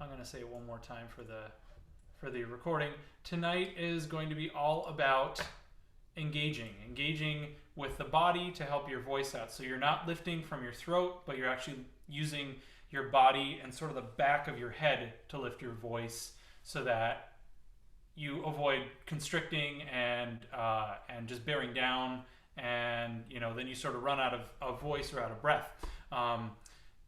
I'm going to say it one more time for the recording. Tonight is going to be all about engaging with the body to help your voice out. So you're not lifting from your throat, but you're actually using your body and sort of the back of your head to lift your voice, so that you avoid constricting and just bearing down, and then you sort of run out of voice or out of breath.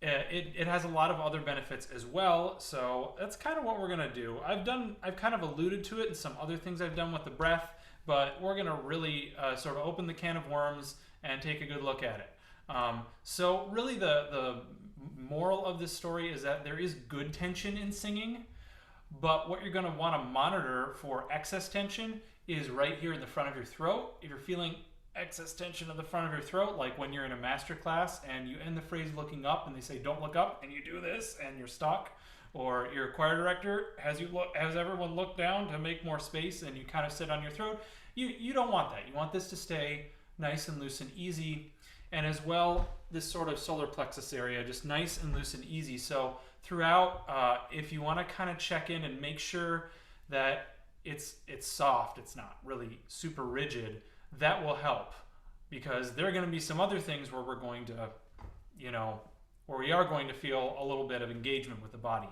It has a lot of other benefits as well, so that's kind of what we're gonna do. I've kind of alluded to it in some other things I've done with the breath, but we're gonna really sort of open the can of worms and take a good look at it. So really the moral of this story is that there is good tension in singing, but what you're going to want to monitor for excess tension is right here in the front of your throat. If you're feeling excess tension in the front of your throat, like when you're in a master class and you end the phrase looking up and they say don't look up and you do this and you're stuck, or your choir director has everyone look down to make more space and you kind of sit on your throat, you don't want that. You want this to stay nice and loose and easy. And as well, this sort of solar plexus area, just nice and loose and easy. So throughout, if you want to kind of check in and make sure that it's soft, it's not really super rigid, that will help, because there are going to be some other things where we're going to, where we are going to feel a little bit of engagement with the body.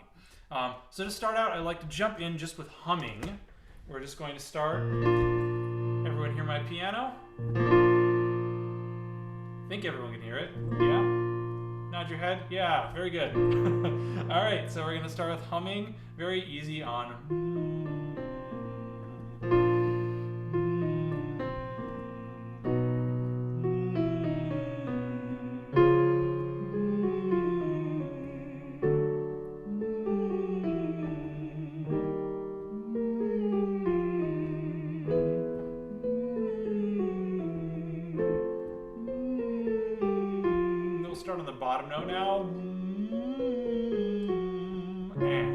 So to start out, I like to jump in just with humming. We're just going to start. Everyone hear my piano? I think everyone can hear it. Yeah? Nod your head. Yeah, very good. All right, so we're going to start with humming. Very easy on. Start on the bottom note now. And.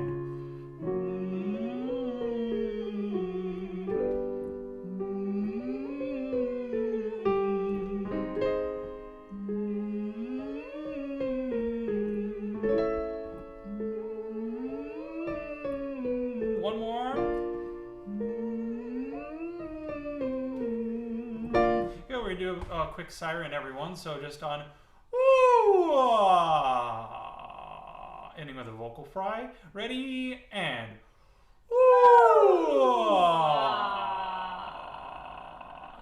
One more. Yeah, we're going to do a quick siren, everyone. So just on. Ending with a vocal fry. Ready, and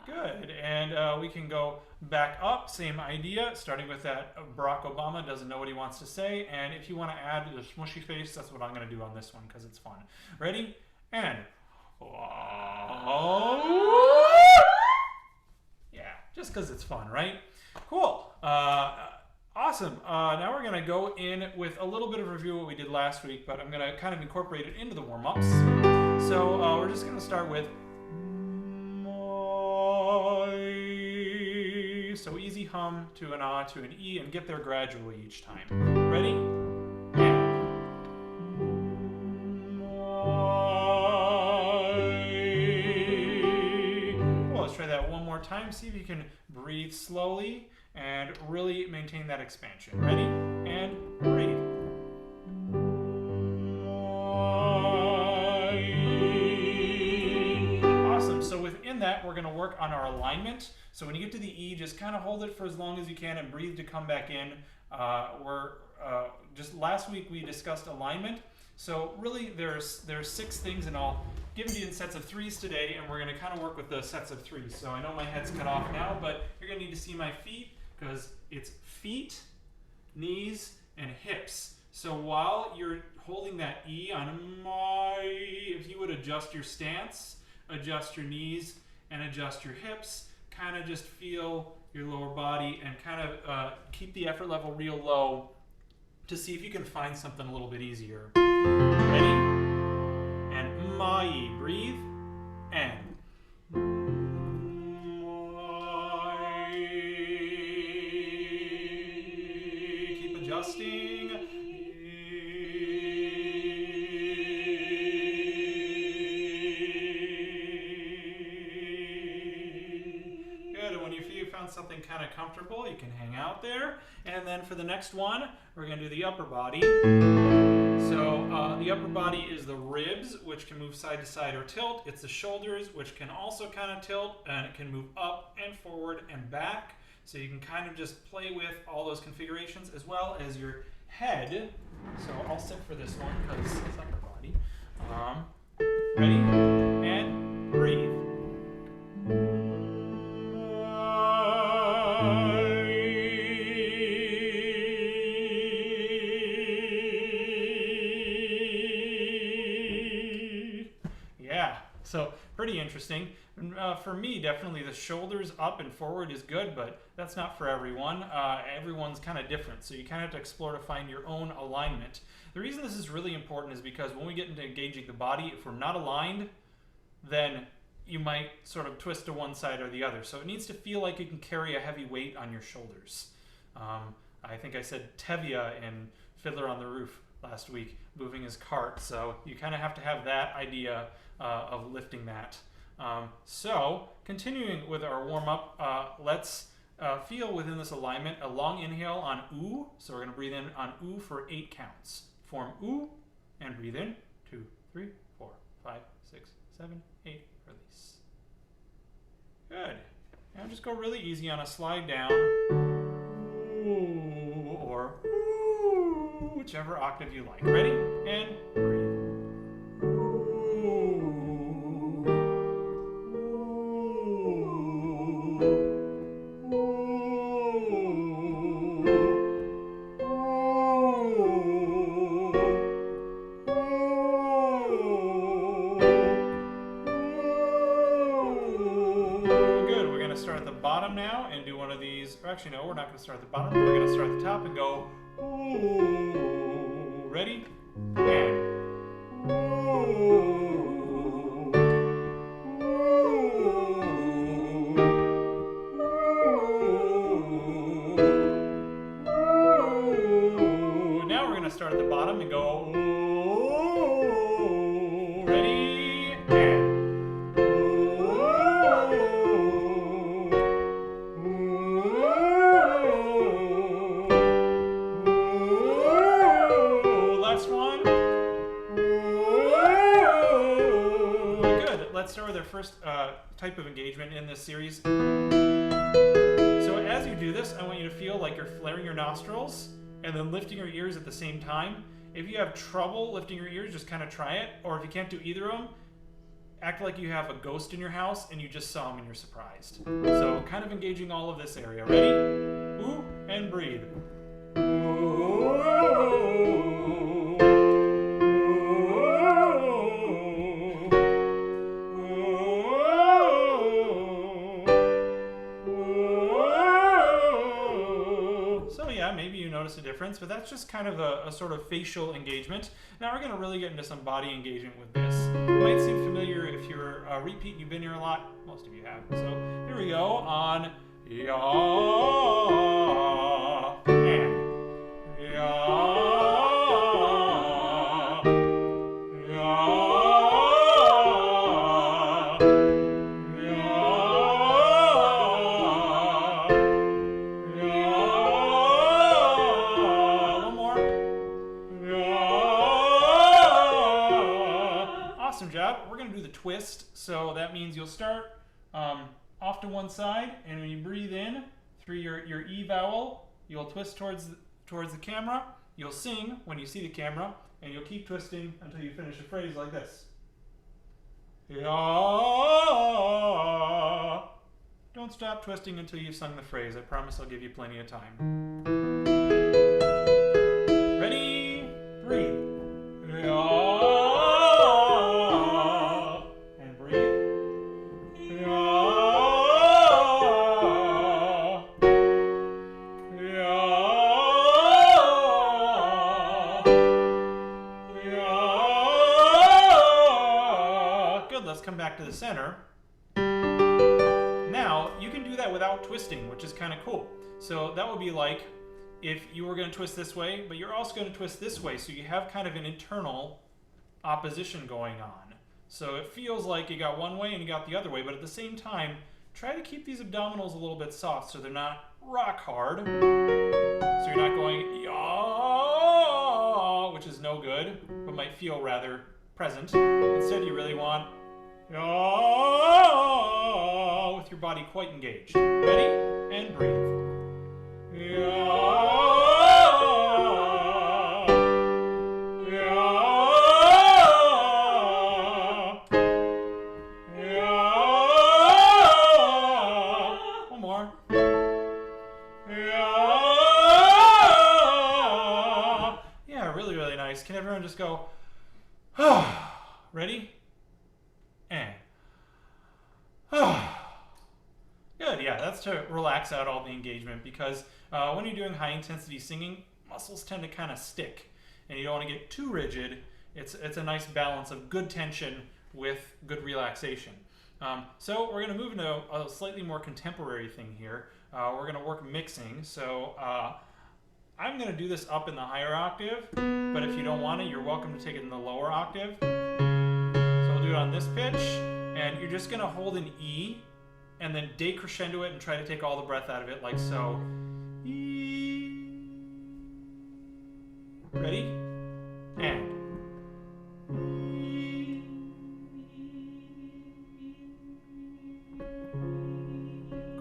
good. And we can go back up, same idea, starting with that Barack Obama doesn't know what he wants to say. And if you want to add the smushy face, that's what I'm going to do on this one because it's fun. Ready, and yeah, just because it's fun, right? Cool. Awesome. Now we're going to go in with a little bit of review of what we did last week, but I'm going to kind of incorporate it into the warm-ups. So we're just going to start with so easy hum to an ah to an e, and get there gradually each time. Ready? Well, let's try that one more time. See if you can breathe slowly and really maintain that expansion. Ready? And breathe. Awesome. So within that, we're going to work on our alignment. So when you get to the E, just kind of hold it for as long as you can and breathe to come back in. Just last week we discussed alignment. So really there's 6 things, and I'll give it to you in sets of 3s today, and we're going to kind of work with the sets of 3s. So I know my head's cut off now, but you're going to need to see my feet, because it's feet, knees, and hips. So while you're holding that E on my, if you would adjust your stance, adjust your knees, and adjust your hips, kind of just feel your lower body and kind of keep the effort level real low to see if you can find something a little bit easier. Ready? And my, breathe, and. Adjusting. Good. And when you feel you found something kind of comfortable, you can hang out there. And then for the next one, we're going to do the upper body. So the upper body is the ribs, which can move side to side or tilt. It's the shoulders, which can also kind of tilt, and it can move up and forward and back. So you can kind of just play with all those configurations, as well as your head. So I'll sit for this one because it's upper body. Ready? And breathe. Yeah, so pretty interesting. For me, definitely the shoulders up and forward is good, but that's not for everyone. Everyone's kind of different, so you kind of have to explore to find your own alignment. The reason this is really important is because when we get into engaging the body, if we're not aligned, then you might sort of twist to one side or the other. So it needs to feel like you can carry a heavy weight on your shoulders. I think I said Tevye in Fiddler on the Roof last week, moving his cart. So you kind of have to have that idea of lifting that. So continuing with our warm-up, let's feel within this alignment a long inhale on oo. So we're going to breathe in on oo for 8 counts. Form oo and breathe in. 2, 3, 4, 5, 6, 7, 8. Release. Good. Now just go really easy on a slide down. Ooh, or ooh, whichever octave you like. Ready? And breathe. Now and do one of these, or actually no, we're not going to start at the bottom, we're going to start at the top and go ooh. Ready? And ooh. Ooh. Now we're going to start at the bottom and go ooh. Ready? And let's start with our first type of engagement in this series. So as you do this, I want you to feel like you're flaring your nostrils and then lifting your ears at the same time. If you have trouble lifting your ears, just kind of try it. Or if you can't do either of them, act like you have a ghost in your house and you just saw him and you're surprised. So kind of engaging all of this area. Ready? Ooh, and breathe. Ooh. Maybe you notice a difference, but that's just kind of a sort of facial engagement. Now we're going to really get into some body engagement with this. It might seem familiar if you're a repeat and you've been here a lot. Most of you have. So here we go on ya and ya. We're going to do the twist, so that means you'll start off to one side, and when you breathe in through your E vowel, you'll twist towards the camera. You'll sing when you see the camera, and you'll keep twisting until you finish a phrase like this. Ya. Don't stop twisting until you've sung the phrase. I promise I'll give you plenty of time. Ready? Breathe. Ya. Let's come back to the center. Now, you can do that without twisting, which is kind of cool. So that would be like if you were going to twist this way, but you're also going to twist this way, so you have kind of an internal opposition going on. So it feels like you got one way and you got the other way, but at the same time, try to keep these abdominals a little bit soft so they're not rock hard. So you're not going, yaw, which is no good, but might feel rather present. Instead, you really want yaw with your body quite engaged. Ready? And breathe. Yaw. Can everyone just go, ready? And, good, yeah, that's to relax out all the engagement, because when you're doing high intensity singing, muscles tend to kind of stick, and you don't want to get too rigid. It's a nice balance of good tension with good relaxation. So we're going to move into a slightly more contemporary thing here. We're going to work mixing, so I'm going to do this up in the higher octave, but if you don't want it, you're welcome to take it in the lower octave. So we'll do it on this pitch, and you're just going to hold an E, and then decrescendo it and try to take all the breath out of it, like so. E. Ready? And.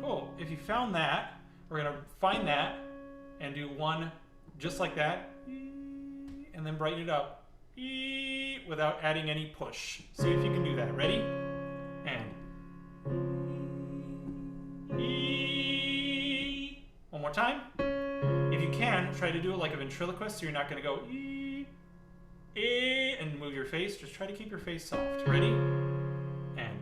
Cool. If you found that, we're going to find that, and do one just like that, and then brighten it up without adding any push. See if you can do that. Ready? And. One more time. If you can, try to do it like a ventriloquist, so you're not going to go and move your face. Just try to keep your face soft. Ready? And.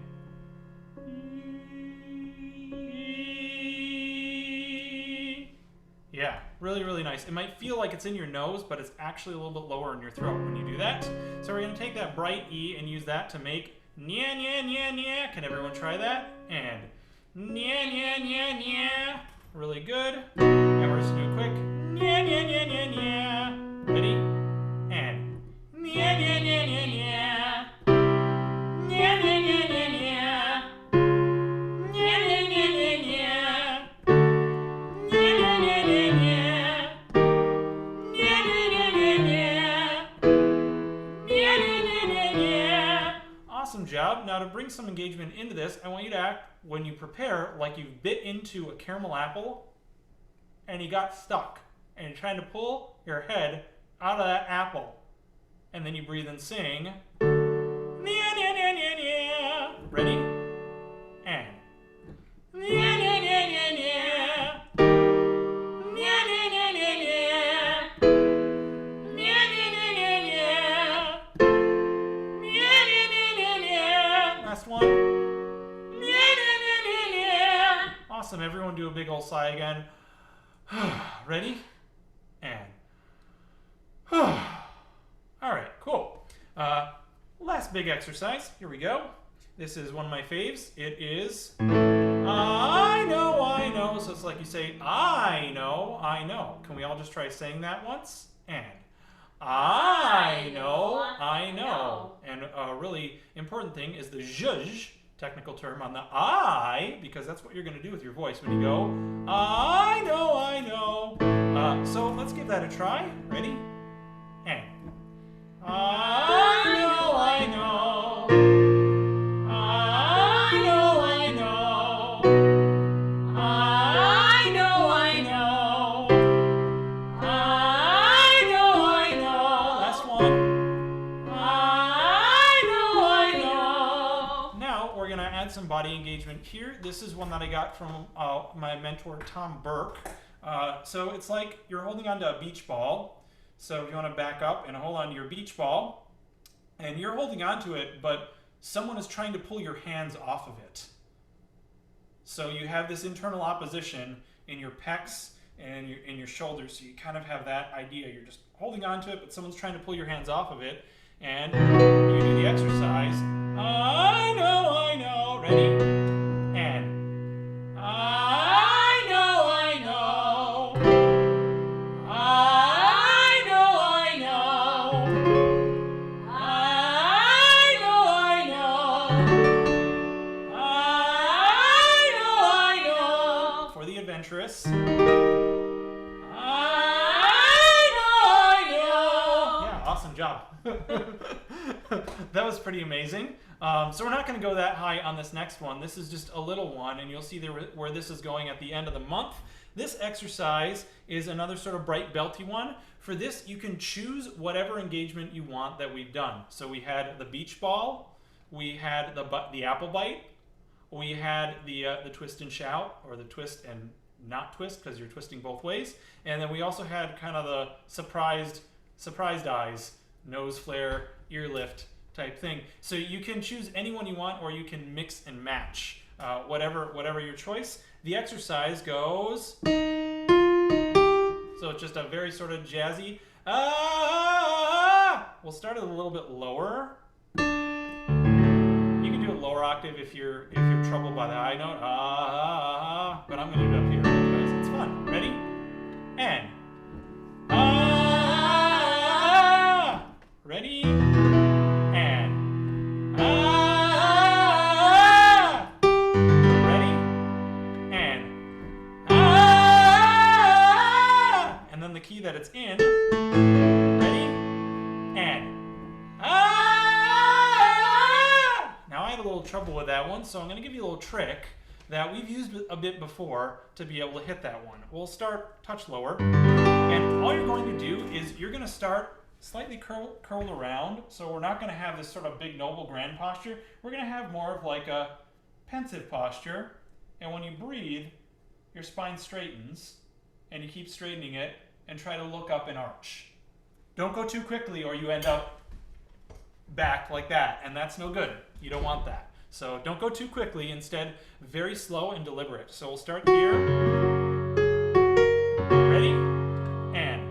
Yeah, really, really nice. It might feel like it's in your nose, but it's actually a little bit lower in your throat when you do that. So we're going to take that bright E and use that to make nya, nya, nya, nya. Can everyone try that? And nya, nya, nya, nya. Really good. And we're just going to do a quick nya, nya, nya, nya, nya. Ready? And nya, nya, nya, nya, nya. Nya, nya, nya, nya, nya. Awesome job. Now to bring some engagement into this, I want you to act, when you prepare, like you've bit into a caramel apple and you got stuck and you're trying to pull your head out of that apple. And then you breathe and sing. Ready? And. Last one. Awesome. Everyone do a big old sigh again. Ready? And. All right, cool. Last big exercise. Here we go. This is one of my faves. It is I know, I know. So it's like you say, I know, I know. Can we all just try saying that once? And I know, I know. And a really important thing is the zhuzh, technical term, on the I, because that's what you're going to do with your voice when you go, I know, I know. So let's give that a try. Ready? And I know, I know. I know, I know. I know, I know. I know, I know. Last one. I know, I know. Now we're going to add some body engagement here. This is one that I got from my mentor, Tom Burke. So it's like you're holding onto a beach ball. So if you want to back up and hold on to your beach ball, and you're holding onto it, but someone is trying to pull your hands off of it. So you have this internal opposition in your pecs and in your shoulders. So you kind of have that idea. You're just holding onto it, but someone's trying to pull your hands off of it. And you do the exercise. I know, I know. Ready? And I know, I know. I know, I know. I know, I know. I know, I know. For the adventurous. I know, I know. Yeah, awesome job. job. That was pretty amazing. So we're not going to go that high on this next one. This is just a little one, and you'll see where this is going at the end of the month. This exercise is another sort of bright belty one. For this, you can choose whatever engagement you want that we've done. So we had the beach ball, we had the apple bite, we had the twist and shout, or the twist and not twist because you're twisting both ways, and then we also had kind of the surprised eyes, nose flare, ear lift type thing. So you can choose any one you want, or you can mix and match, whatever your choice. The exercise goes, so it's just a very sort of jazzy. We'll start it a little bit lower. You can do a lower octave if you're troubled by the high note. But I'm going to do it up here because it's fun. Ready? And ready? And ready? And then the key that it's in. Ready? And now I had a little trouble with that one, so I'm going to give you a little trick that we've used a bit before to be able to hit that one. We'll start touch lower, and all you're going to do is you're going to start slightly curled around, so we're not going to have this sort of big noble grand posture. We're going to have more of like a pensive posture, and when you breathe, your spine straightens, and you keep straightening it, and try to look up and arch. Don't go too quickly or you end up back like that, and that's no good. You don't want that. So don't go too quickly, instead very slow and deliberate. So we'll start here. Ready? And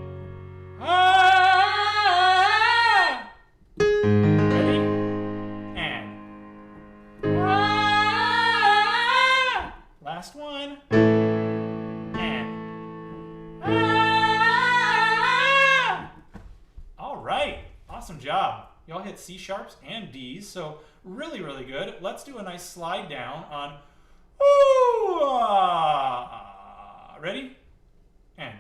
ready? And last one. And all right. Awesome job. Y'all hit C sharps and Ds, so really, really good. Let's do a nice slide down on ready? And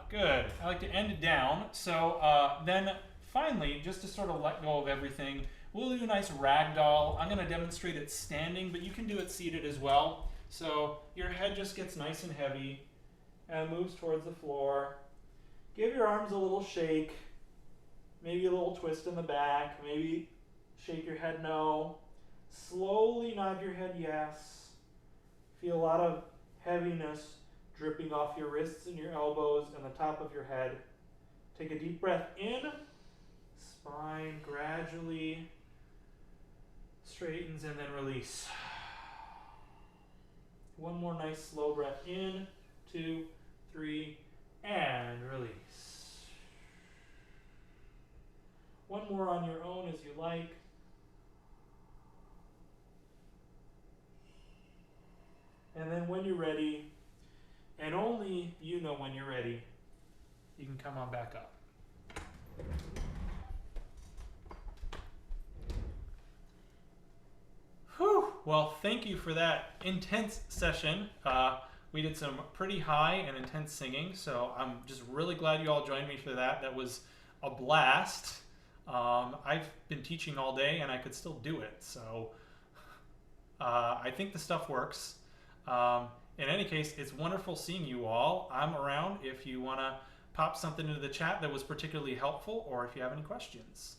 good. I like to end it down. So then finally, just to sort of let go of everything, we'll do a nice ragdoll. I'm going to demonstrate it standing, but you can do it seated as well. So your head just gets nice and heavy and moves towards the floor. Give your arms a little shake, maybe a little twist in the back, maybe shake your head no. Slowly nod your head yes. Feel a lot of heaviness dripping off your wrists and your elbows and the top of your head. Take a deep breath in. Spine gradually straightens and then release. One more nice slow breath in. 2, 3, and release. One more on your own as you like. And then when you're ready, and only you know when you're ready, you can come on back up. Whew. Well, thank you for that intense session. We did some pretty high and intense singing, so I'm just really glad you all joined me for that. That was a blast. I've been teaching all day and I could still do it, so I think the stuff works. In any case, it's wonderful seeing you all. I'm around if you want to pop something into the chat that was particularly helpful, or if you have any questions.